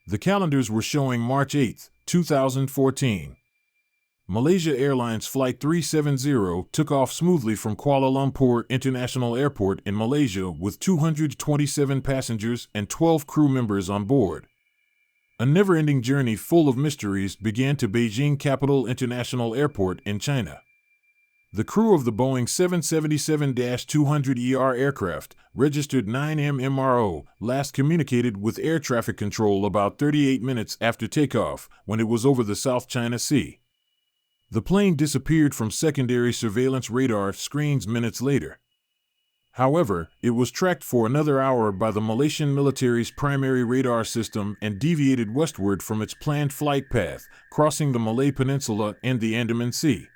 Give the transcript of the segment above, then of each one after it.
The calendars were showing March 8, 2014. Malaysia Airlines Flight 370 took off smoothly from Kuala Lumpur International Airport in Malaysia with 227 passengers and 12 crew members on board. A never-ending journey full of mysteries began to Beijing Capital International Airport in China. The crew of the Boeing 777-200ER aircraft, registered 9MMRO, last communicated with air traffic control about 38 minutes after takeoff, when it was over the South China Sea. The plane disappeared from secondary surveillance radar screens minutes later. However, it was tracked for another hour by the Malaysian military's primary radar system and deviated westward from its planned flight path, crossing the Malay Peninsula and the Andaman Sea.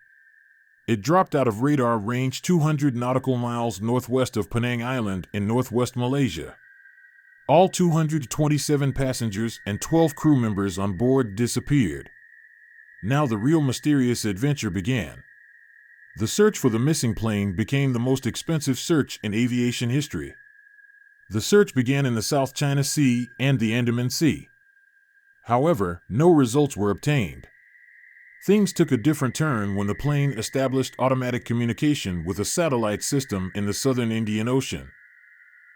It dropped out of radar range 200 nautical miles northwest of Penang Island in northwest Malaysia. All 227 passengers and 12 crew members on board disappeared. Now the real mysterious adventure began. The search for the missing plane became the most expensive search in aviation history. The search began in the South China Sea and the Andaman Sea. However, no results were obtained. Things took a different turn when the plane established automatic communication with a satellite system in the southern Indian Ocean.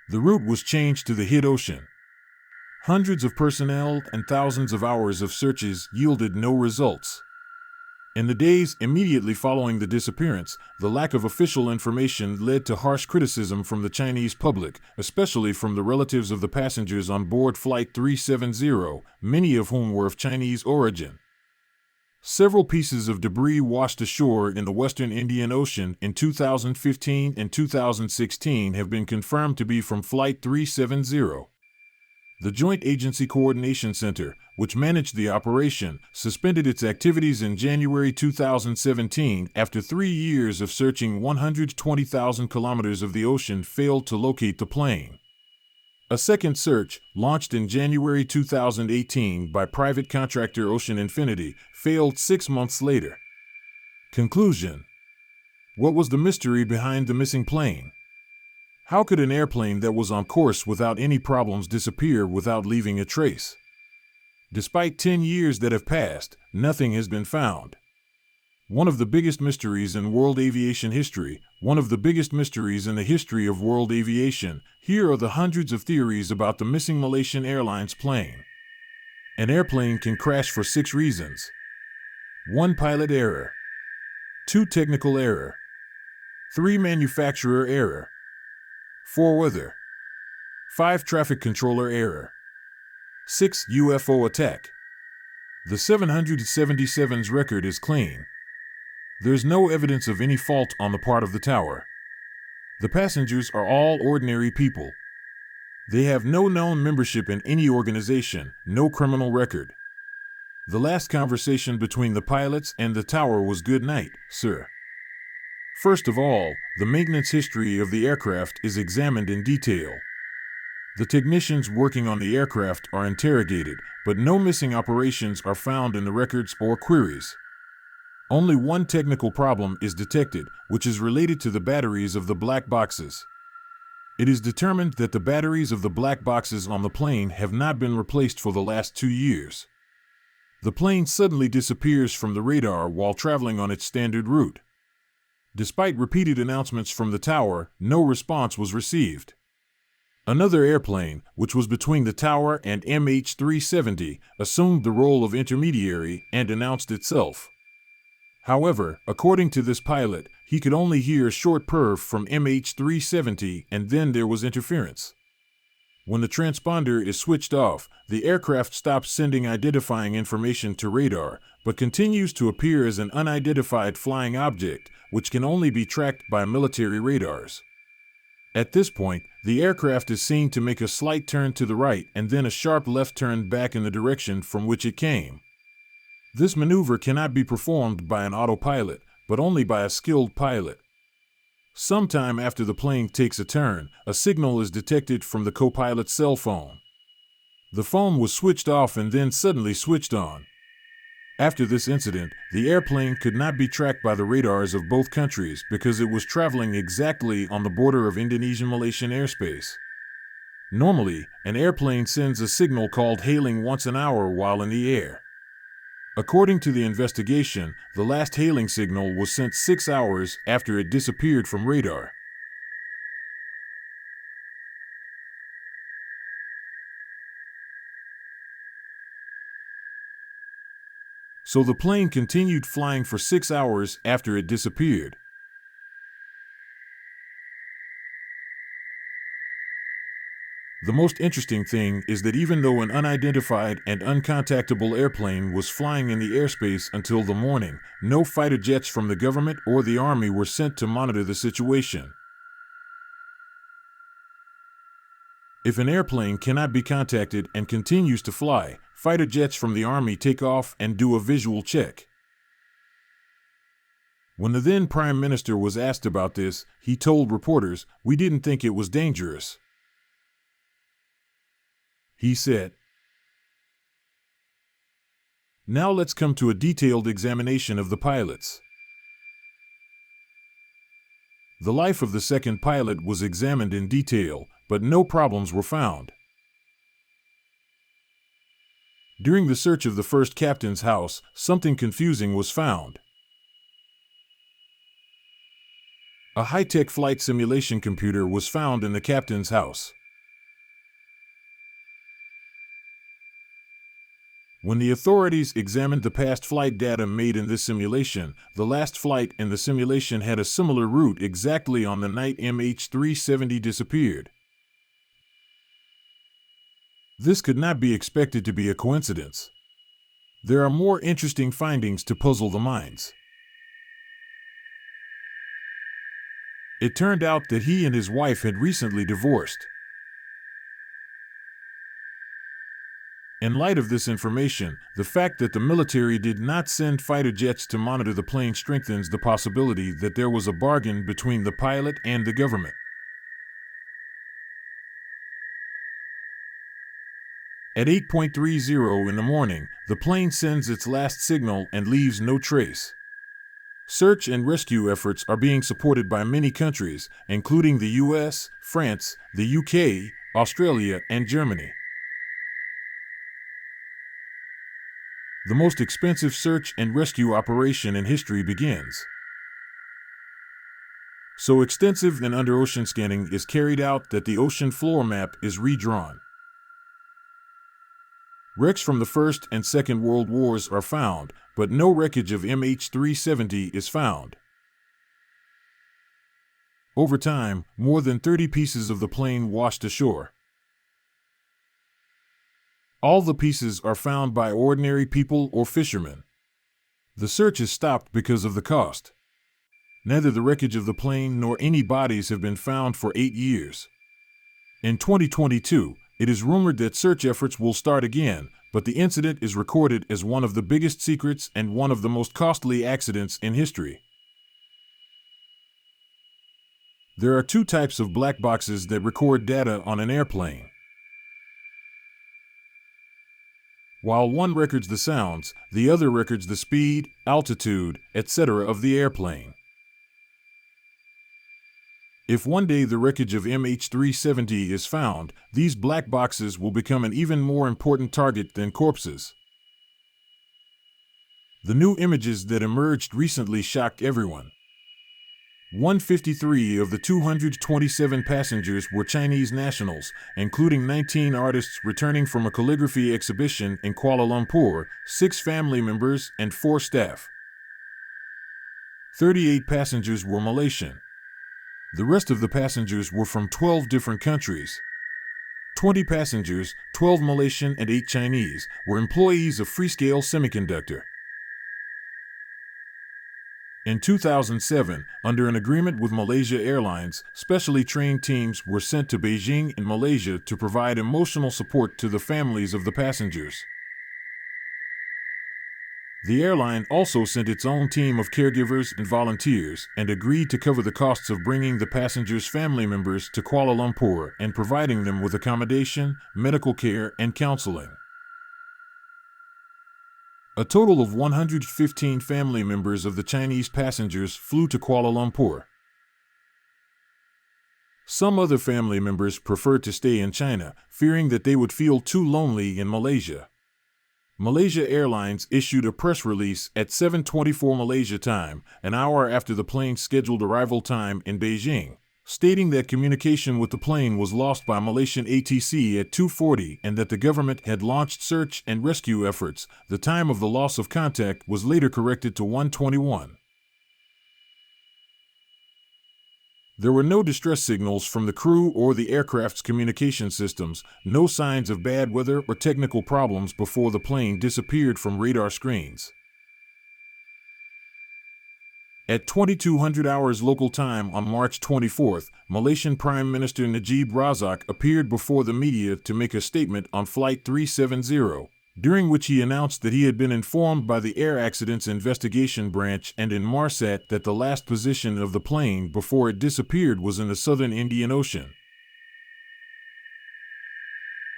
The route was changed to the Hind Ocean. Hundreds of personnel and thousands of hours of searches yielded no results. In the days immediately following the disappearance, the lack of official information led to harsh criticism from the Chinese public, especially from the relatives of the passengers on board Flight 370, many of whom were of Chinese origin. Several pieces of debris washed ashore in the western Indian Ocean in 2015 and 2016 have been confirmed to be from Flight 370. The Joint Agency Coordination Center, which managed the operation, suspended its activities in January 2017 after 3 years of searching 120,000 kilometers of the ocean failed to locate the plane. A second search, launched in January 2018 by private contractor Ocean Infinity, failed 6 months later. Conclusion: what was the mystery behind the missing plane? How could an airplane that was on course without any problems disappear without leaving a trace? Despite 10 years that have passed, nothing has been found. One of the biggest mysteries in world aviation history, one of the biggest mysteries in the history of world aviation. Here are the hundreds of theories about the missing Malaysian Airlines plane. An airplane can crash for 6 reasons. 1. Pilot error. 2. Technical error. 3. Manufacturer error. 4. Weather. 5. Traffic controller error. 6. UFO attack. The 777's record is clean. There's no evidence of any fault on the part of the tower. The passengers are all ordinary people. They have no known membership in any organization, no criminal record. The last conversation between the pilots and the tower was "Good night, sir." First of all, the maintenance history of the aircraft is examined in detail. The technicians working on the aircraft are interrogated, but no missing operations are found in the records or queries. Only one technical problem is detected, which is related to the batteries of the black boxes. It is determined that the batteries of the black boxes on the plane have not been replaced for the last 2 years. The plane suddenly disappears from the radar while traveling on its standard route. Despite repeated announcements from the tower, no response was received. Another airplane, which was between the tower and MH370, assumed the role of intermediary and announced itself. However, according to this pilot, he could only hear a short purr from MH370 and then there was interference. When the transponder is switched off, the aircraft stops sending identifying information to radar, but continues to appear as an unidentified flying object, which can only be tracked by military radars. At this point, the aircraft is seen to make a slight turn to the right and then a sharp left turn back in the direction from which it came. This maneuver cannot be performed by an autopilot, but only by a skilled pilot. Sometime after the plane takes a turn, a signal is detected from the co-pilot's cell phone. The phone was switched off and then suddenly switched on. After this incident, the airplane could not be tracked by the radars of both countries because it was traveling exactly on the border of Indonesian-Malaysian airspace. Normally, an airplane sends a signal called hailing once an hour while in the air. According to the investigation, the last hailing signal was sent 6 hours after it disappeared from radar. So the plane continued flying for 6 hours after it disappeared. The most interesting thing is that even though an unidentified and uncontactable airplane was flying in the airspace until the morning, no fighter jets from the government or the army were sent to monitor the situation. If an airplane cannot be contacted and continues to fly, fighter jets from the army take off and do a visual check. When the then Prime Minister was asked about this, he told reporters, "We didn't think it was dangerous." He said, "Now let's come to a detailed examination of the pilots." The life of the second pilot was examined in detail, but no problems were found. During the search of the first captain's house, something confusing was found. A high-tech flight simulation computer was found in the captain's house. When the authorities examined the past flight data made in this simulation, the last flight in the simulation had a similar route exactly on the night MH370 disappeared. This could not be expected to be a coincidence. There are more interesting findings to puzzle the minds. It turned out that he and his wife had recently divorced. In light of this information, the fact that the military did not send fighter jets to monitor the plane strengthens the possibility that there was a bargain between the pilot and the government. At 8:30 in the morning, the plane sends its last signal and leaves no trace. Search and rescue efforts are being supported by many countries, including the US, France, the UK, Australia, and Germany. The most expensive search and rescue operation in history begins. So extensive an under-ocean scanning is carried out that the ocean floor map is redrawn. Wrecks from the First and Second World Wars are found, but no wreckage of MH370 is found. Over time, more than 30 pieces of the plane washed ashore. All the pieces are found by ordinary people or fishermen. The search is stopped because of the cost. Neither the wreckage of the plane nor any bodies have been found for 8 years. In 2022, it is rumored that search efforts will start again, but the incident is recorded as one of the biggest secrets and one of the most costly accidents in history. There are two types of black boxes that record data on an airplane. While one records the sounds, the other records the speed, altitude, etc. of the airplane. If one day the wreckage of MH370 is found, these black boxes will become an even more important target than corpses. The new images that emerged recently shocked everyone. 153 of the 227 passengers were Chinese nationals, including 19 artists returning from a calligraphy exhibition in Kuala Lumpur, 6 family members, and 4 staff. 38 passengers were Malaysian. The rest of the passengers were from 12 different countries. 20 passengers, 12 Malaysian and 8 Chinese, were employees of Freescale Semiconductor. In 2007, under an agreement with Malaysia Airlines, specially trained teams were sent to Beijing in Malaysia to provide emotional support to the families of the passengers. The airline also sent its own team of caregivers and volunteers and agreed to cover the costs of bringing the passengers' family members to Kuala Lumpur and providing them with accommodation, medical care, and counseling. A total of 115 family members of the Chinese passengers flew to Kuala Lumpur. Some other family members preferred to stay in China, fearing that they would feel too lonely in Malaysia. Malaysia Airlines issued a press release at 7:24 Malaysia time, an hour after the plane's scheduled arrival time in Beijing, stating that communication with the plane was lost by Malaysian ATC at 2:40 and that the government had launched search and rescue efforts. The time of the loss of contact was later corrected to 1:21. There were no distress signals from the crew or the aircraft's communication systems, no signs of bad weather or technical problems before the plane disappeared from radar screens. At 2200 hours local time on March 24th, Malaysian Prime Minister Najib Razak appeared before the media to make a statement on Flight 370, during which he announced that he had been informed by the Air Accidents Investigation Branch and in Marsat that the last position of the plane before it disappeared was in the southern Indian Ocean.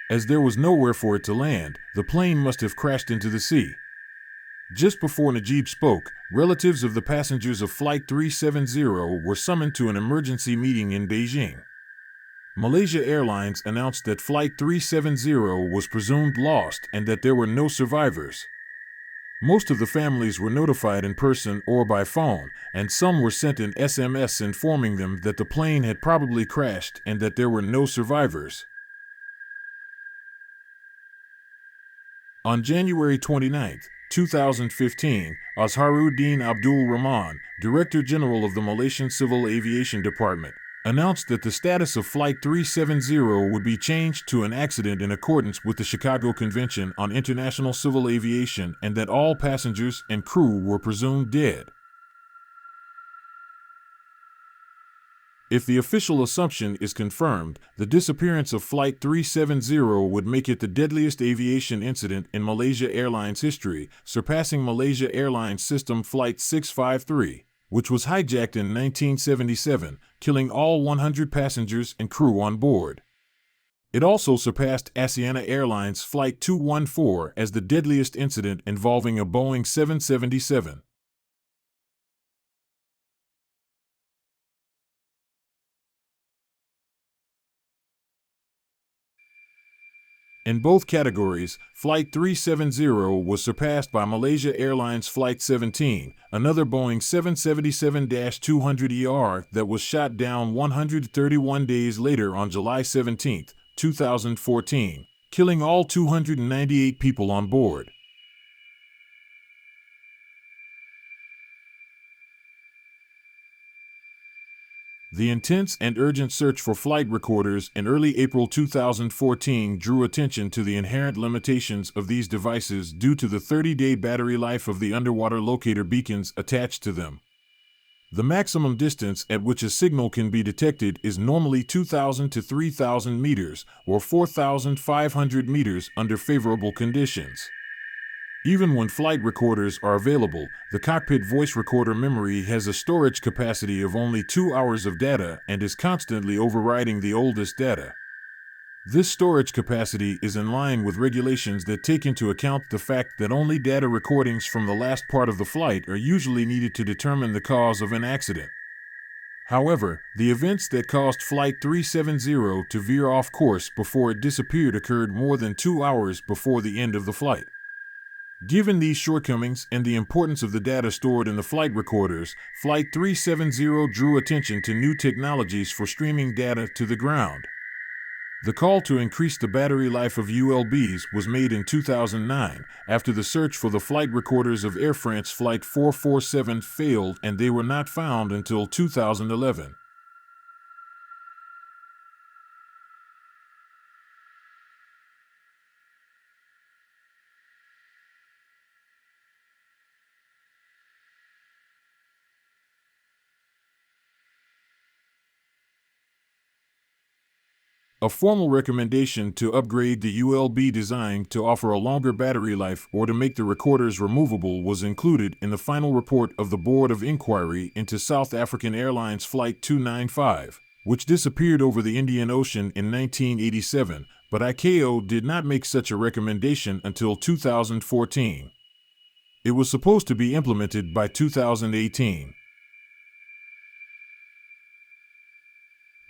As there was nowhere for it to land, the plane must have crashed into the sea. Just before Najib spoke, relatives of the passengers of Flight 370 were summoned to an emergency meeting in Beijing. Malaysia Airlines announced that Flight 370 was presumed lost and that there were no survivors. Most of the families were notified in person or by phone, and some were sent an SMS informing them that the plane had probably crashed and that there were no survivors. On January 29, 2015, Azharuddin Abdul Rahman, Director General of the Malaysian Civil Aviation Department, announced that the status of Flight 370 would be changed to an accident in accordance with the Chicago Convention on International Civil Aviation and that all passengers and crew were presumed dead. If the official assumption is confirmed, the disappearance of Flight 370 would make it the deadliest aviation incident in Malaysia Airlines history, surpassing Malaysia Airlines System Flight 653, which was hijacked in 1977, killing all 100 passengers and crew on board. It also surpassed Asiana Airlines Flight 214 as the deadliest incident involving a Boeing 777. In both categories, Flight 370 was surpassed by Malaysia Airlines Flight 17, another Boeing 777-200ER that was shot down 131 days later on July 17, 2014, killing all 298 people on board. The intense and urgent search for flight recorders in early April 2014 drew attention to the inherent limitations of these devices due to the 30-day battery life of the underwater locator beacons attached to them. The maximum distance at which a signal can be detected is normally 2,000 to 3,000 meters, or 4,500 meters under favorable conditions. Even when flight recorders are available, the cockpit voice recorder memory has a storage capacity of only 2 hours of data and is constantly overriding the oldest data. This storage capacity is in line with regulations that take into account the fact that only data recordings from the last part of the flight are usually needed to determine the cause of an accident. However, the events that caused Flight 370 to veer off course before it disappeared occurred more than 2 hours before the end of the flight. Given these shortcomings and the importance of the data stored in the flight recorders, Flight 370 drew attention to new technologies for streaming data to the ground. The call to increase the battery life of ULBs was made in 2009, after the search for the flight recorders of Air France Flight 447 failed and they were not found until 2011. A formal recommendation to upgrade the ULB design to offer a longer battery life or to make the recorders removable was included in the final report of the Board of Inquiry into South African Airlines Flight 295, which disappeared over the Indian Ocean in 1987, but ICAO did not make such a recommendation until 2014. It was supposed to be implemented by 2018.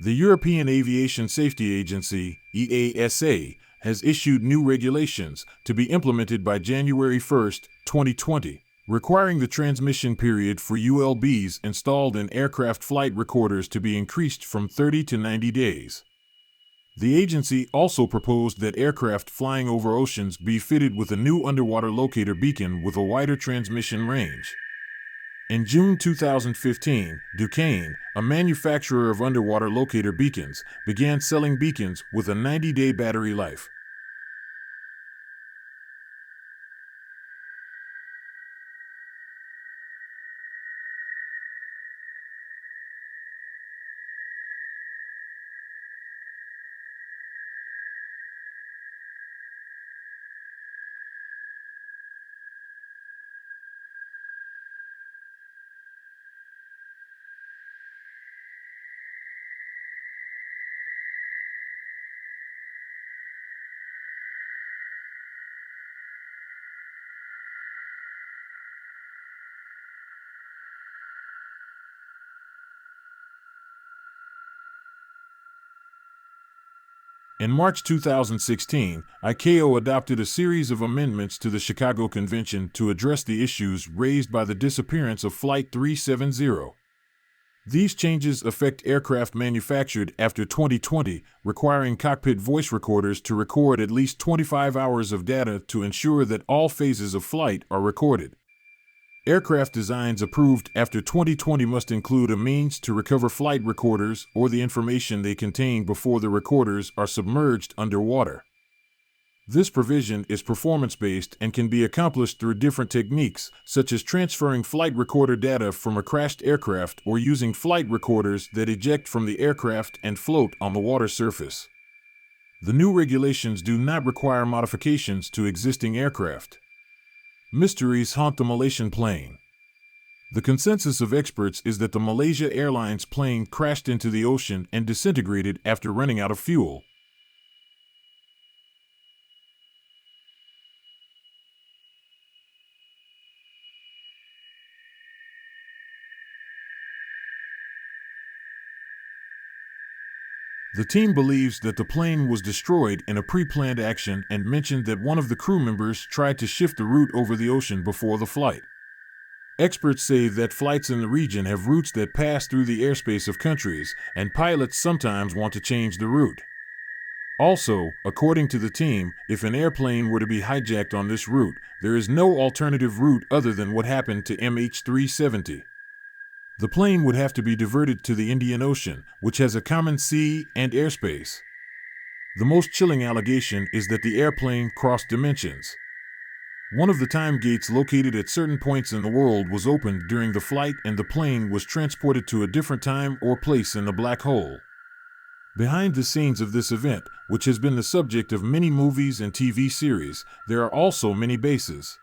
The European Aviation Safety Agency, EASA, has issued new regulations to be implemented by January 1, 2020, requiring the transmission period for ULBs installed in aircraft flight recorders to be increased from 30 to 90 days. The agency also proposed that aircraft flying over oceans be fitted with a new underwater locator beacon with a wider transmission range. In June 2015, Duquesne, a manufacturer of underwater locator beacons, began selling beacons with a 90-day battery life. In March 2016, ICAO adopted a series of amendments to the Chicago Convention to address the issues raised by the disappearance of Flight 370. These changes affect aircraft manufactured after 2020, requiring cockpit voice recorders to record at least 25 hours of data to ensure that all phases of flight are recorded. Aircraft designs approved after 2020 must include a means to recover flight recorders or the information they contain before the recorders are submerged underwater. This provision is performance-based and can be accomplished through different techniques, such as transferring flight recorder data from a crashed aircraft or using flight recorders that eject from the aircraft and float on the water surface. The new regulations do not require modifications to existing aircraft. Mysteries haunt the Malaysian plane. The consensus of experts is that the Malaysia Airlines plane crashed into the ocean and disintegrated after running out of fuel. The team believes that the plane was destroyed in a pre-planned action and mentioned that one of the crew members tried to shift the route over the ocean before the flight. Experts say that flights in the region have routes that pass through the airspace of countries, and pilots sometimes want to change the route. Also, according to the team, if an airplane were to be hijacked on this route, there is no alternative route other than what happened to MH370. The plane would have to be diverted to the Indian Ocean, which has a common sea and airspace. The most chilling allegation is that the airplane crossed dimensions. One of the time gates located at certain points in the world was opened during the flight and the plane was transported to a different time or place in the black hole. Behind the scenes of this event, which has been the subject of many movies and TV series, there are also many bases.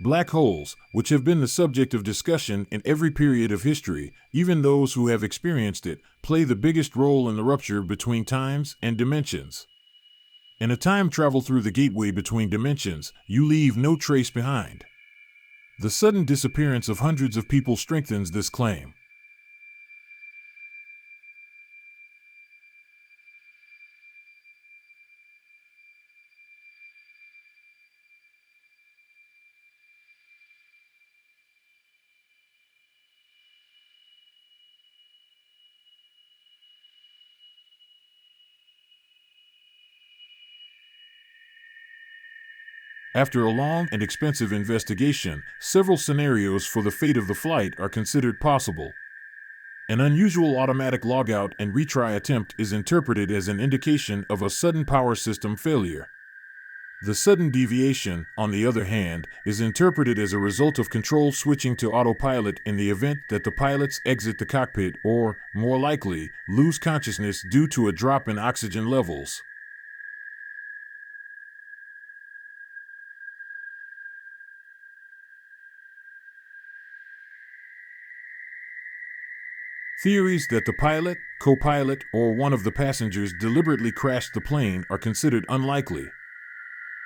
Black holes, which have been the subject of discussion in every period of history, even those who have experienced it, play the biggest role in the rupture between times and dimensions. In a time travel through the gateway between dimensions, you leave no trace behind. The sudden disappearance of hundreds of people strengthens this claim. After a long and expensive investigation, several scenarios for the fate of the flight are considered possible. An unusual automatic logout and retry attempt is interpreted as an indication of a sudden power system failure. The sudden deviation, on the other hand, is interpreted as a result of control switching to autopilot in the event that the pilots exit the cockpit or, more likely, lose consciousness due to a drop in oxygen levels. Theories that the pilot, co-pilot, or one of the passengers deliberately crashed the plane are considered unlikely.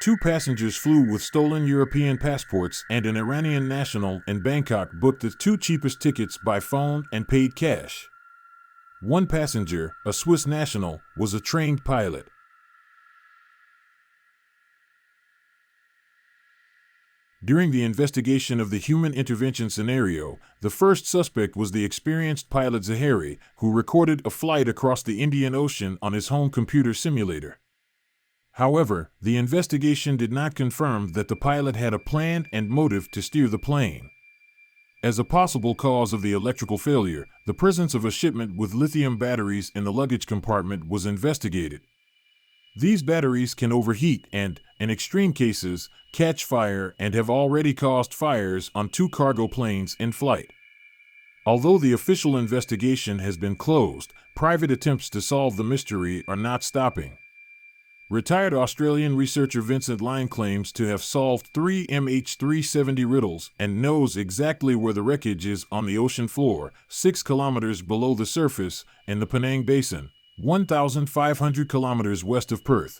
2 passengers flew with stolen European passports, and an Iranian national in Bangkok booked the 2 cheapest tickets by phone and paid cash. 1 passenger, a Swiss national, was a trained pilot. During the investigation of the human intervention scenario, the first suspect was the experienced pilot Zahari, who recorded a flight across the Indian Ocean on his home computer simulator. However, the investigation did not confirm that the pilot had a plan and motive to steer the plane. As a possible cause of the electrical failure, the presence of a shipment with lithium batteries in the luggage compartment was investigated. These batteries can overheat and, in extreme cases, catch fire and have already caused fires on 2 cargo planes in flight. Although the official investigation has been closed, private attempts to solve the mystery are not stopping. Retired Australian researcher Vincent Line claims to have solved 3 MH370 riddles and knows exactly where the wreckage is on the ocean floor, 6 kilometers below the surface, in the Penang Basin, 1,500 kilometers west of Perth.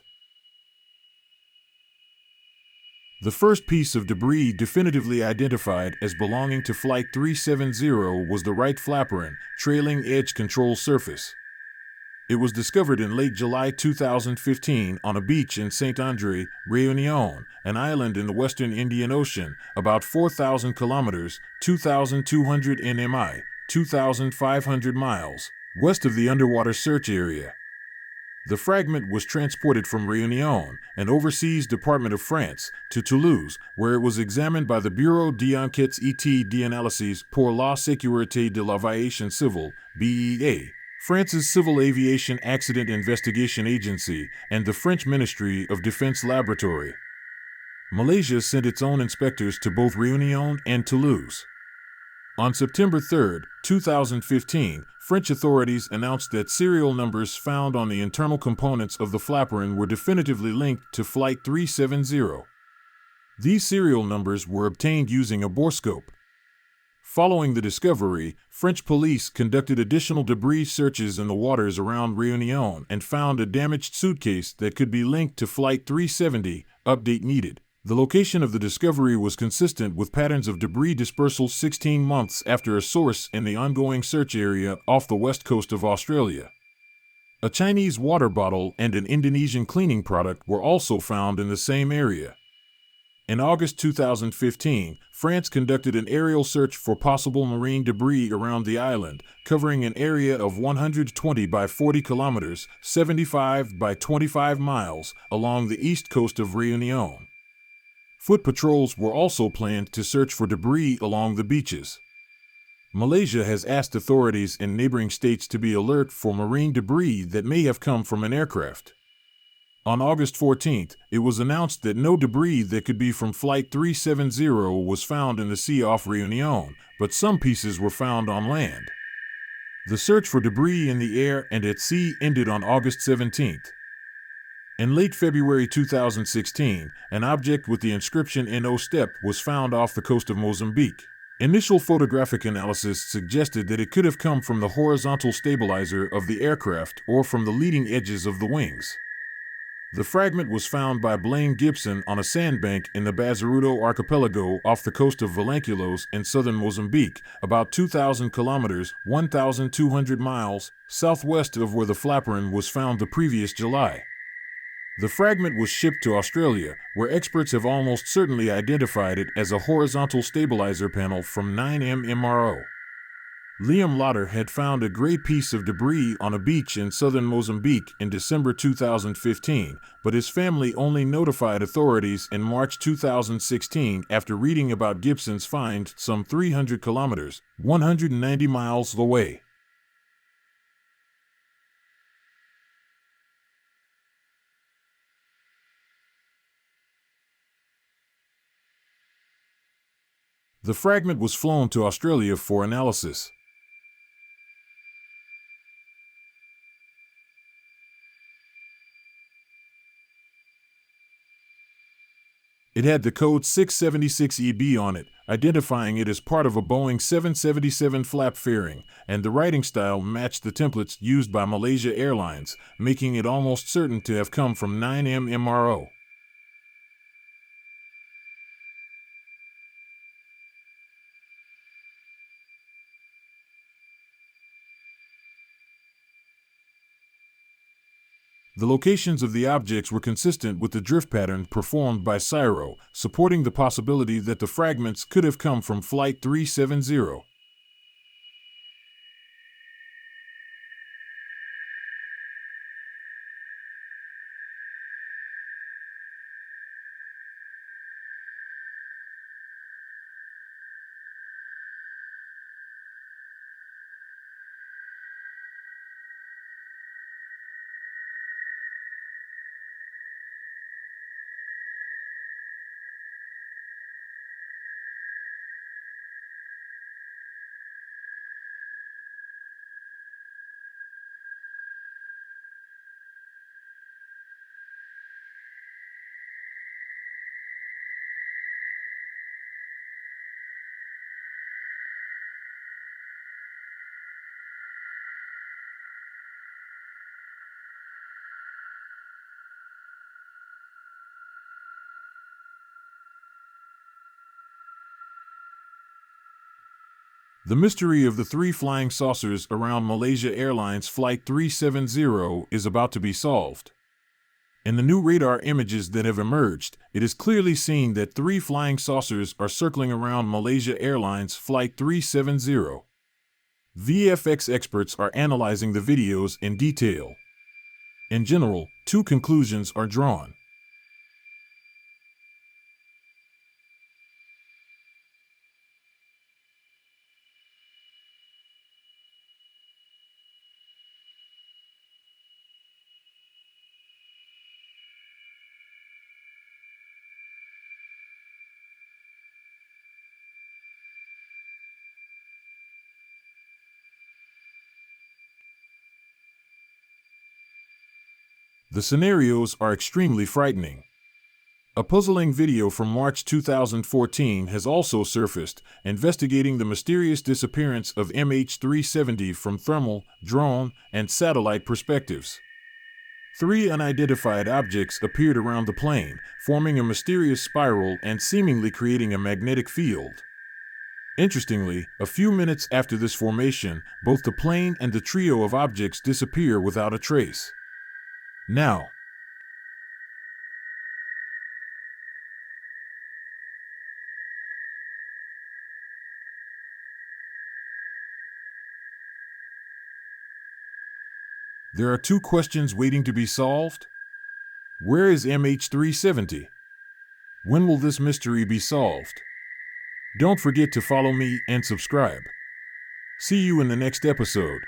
The first piece of debris definitively identified as belonging to Flight 370 was the right flaperon, trailing edge control surface. It was discovered in late July 2015 on a beach in Saint-André, Réunion, an island in the western Indian Ocean, about 4,000 kilometers, 2,200 nmi, 2,500 miles, west of the underwater search area. The fragment was transported from Réunion, an overseas department of France, to Toulouse, where it was examined by the Bureau d'enquêtes et d'analyses pour la sécurité de l'aviation civile, BEA, France's Civil Aviation Accident Investigation Agency, and the French Ministry of Defense Laboratory. Malaysia sent its own inspectors to both Réunion and Toulouse. On September 3, 2015, French authorities announced that serial numbers found on the internal components of the flaperon were definitively linked to Flight 370. These serial numbers were obtained using a borescope. Following the discovery, French police conducted additional debris searches in the waters around Réunion and found a damaged suitcase that could be linked to Flight 370, update needed. The location of the discovery was consistent with patterns of debris dispersal 16 months after a source in the ongoing search area off the west coast of Australia. A Chinese water bottle and an Indonesian cleaning product were also found in the same area. In August 2015, France conducted an aerial search for possible marine debris around the island, covering an area of 120 by 40 kilometers, 75 by 25 miles, along the east coast of Réunion. Foot patrols were also planned to search for debris along the beaches. Malaysia has asked authorities in neighboring states to be alert for marine debris that may have come from an aircraft. On August 14, it was announced that no debris that could be from Flight 370 was found in the sea off Réunion, but some pieces were found on land. The search for debris in the air and at sea ended on August 17. In late February 2016, an object with the inscription "No Step" was found off the coast of Mozambique. Initial photographic analysis suggested that it could have come from the horizontal stabilizer of the aircraft or from the leading edges of the wings. The fragment was found by Blaine Gibson on a sandbank in the Bazaruto archipelago off the coast of Vilanculos in southern Mozambique, about 2,000 kilometers, 1,200 miles, southwest of where the flaperon was found the previous July. The fragment was shipped to Australia, where experts have almost certainly identified it as a horizontal stabilizer panel from 9M MRO. Liam Lotter had found a gray piece of debris on a beach in southern Mozambique in December 2015, but his family only notified authorities in March 2016 after reading about Gibson's find some 300 kilometers, 190 miles away. The fragment was flown to Australia for analysis. It had the code 676EB on it, identifying it as part of a Boeing 777 flap fairing, and the writing style matched the templates used by Malaysia Airlines, making it almost certain to have come from 9M MRO. The locations of the objects were consistent with the drift pattern performed by Cyro, supporting the possibility that the fragments could have come from Flight 370. The mystery of the three flying saucers around Malaysia Airlines Flight 370 is about to be solved. In the new radar images that have emerged, it is clearly seen that three flying saucers are circling around Malaysia Airlines Flight 370. VFX experts are analyzing the videos in detail. In general, two conclusions are drawn. The scenarios are extremely frightening. A puzzling video from March 2014 has also surfaced, investigating the mysterious disappearance of MH370 from thermal, drone, and satellite perspectives. Three unidentified objects appeared around the plane, forming a mysterious spiral and seemingly creating a magnetic field. Interestingly, a few minutes after this formation, both the plane and the trio of objects disappear without a trace. Now, there are two questions waiting to be solved. Where is MH370? When will this mystery be solved? Don't forget to follow me and subscribe. See you in the next episode.